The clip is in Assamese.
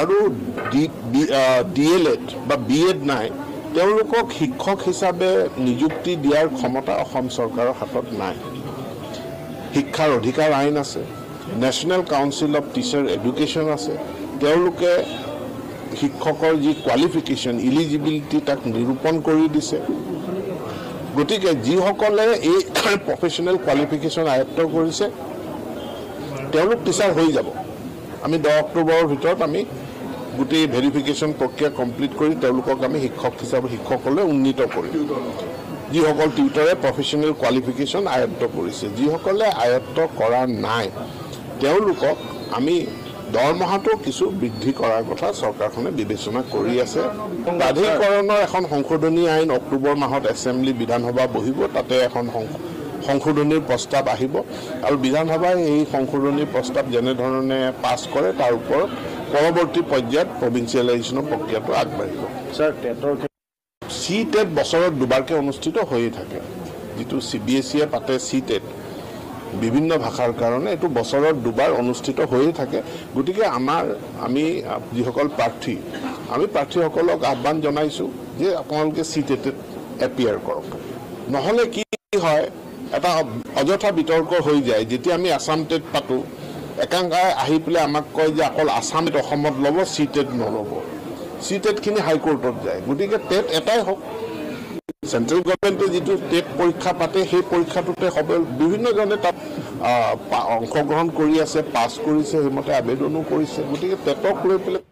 আৰু DLED বা BEd নাই তেওঁলোকক শিক্ষক হিচাপে নিযুক্তি দিয়াৰ ক্ষমতা অসম চৰকাৰৰ হাতত নাই শিক্ষাৰ অধিকাৰ আইন আছে national council of teacher education আছে তেওঁলোকে শিক্ষকৰ যি কোৱালিফিকেশ্যন ইলিজিবিলিটি তাক নিৰূপণ কৰি দিছে গতিকে যিসকলে এই প্ৰফেশ্যনেল কোৱালিফিকেশ্যন আয়ত্ত কৰিছে তেওঁলোক টিচাৰ হৈ যাব আমি 10 অক্টোবৰৰ ভিতৰত আমি গোটেই ভেৰিফিকেশ্যন প্ৰক্ৰিয়া কমপ্লিট কৰি তেওঁলোকক আমি শিক্ষক হিচাপে শিক্ষকলৈ উন্নীত কৰিম যিসকল টিউটৰে প্ৰফেশ্যনেল কোৱালিফিকেশ্যন আয়ত্ত কৰিছে যিসকলে আয়ত্ত কৰা নাই তেওঁলোকক আমি দৰমহাটো কিছু বৃদ্ধি কৰাৰ কথা চৰকাৰখনে বিবেচনা কৰি আছে প্ৰাধিকৰণৰ এখন সংশোধনী আইন অক্টোবৰ মাহত এছেম্বলি বিধানসভা বহিব তাতে এখন সংশোধনীৰ প্ৰস্তাৱ আহিব আৰু বিধানসভাই এই সংশোধনীৰ প্ৰস্তাৱ যেনেধৰণে পাছ কৰে তাৰ ওপৰত পৰৱৰ্তী পৰ্যায়ত প্ৰভিন্সিয়েলাইজেশ্যনৰ প্ৰক্ৰিয়াটো আগবাঢ়িব স্যাৰ টেটৰ CTET বছৰত দুবাৰকৈ অনুষ্ঠিত হৈয়ে থাকে যিটো CBSE পাতে CTET বিভিন্ন ভাষাৰ কাৰণে এটো বছৰত দুবাৰ অনুষ্ঠিত হৈয়ে থাকে গতিকে আমি যিসকল প্ৰাৰ্থী আমি প্ৰাৰ্থীসকলক আহ্বান জনাইছো যে আপোনালোকে CTET এপিয়াৰ কৰক নহলে কি হয় এটা অযথা বিতৰ্ক হৈ যায় যেতিয়া আমি আসাম টেট পাতো একাংশই আহি পেলাই আমাক কয় যে অকল আসামত অসমত ল'ব CTET নল'ব CTET খিনি হাইকোৰ্টত যায় গতিকে টেট এটাই হওক সেন্ট্ৰেল গভৰ্ণমেণ্টে যিটো টেট পৰীক্ষা পাতে সেই পৰীক্ষাটোতে হবে বিভিন্নজনে তাত অংশগ্ৰহণ কৰি আছে পাছ কৰিছে সেইমতে আবেদনো কৰিছে গতিকে টেটক লৈ পেলাই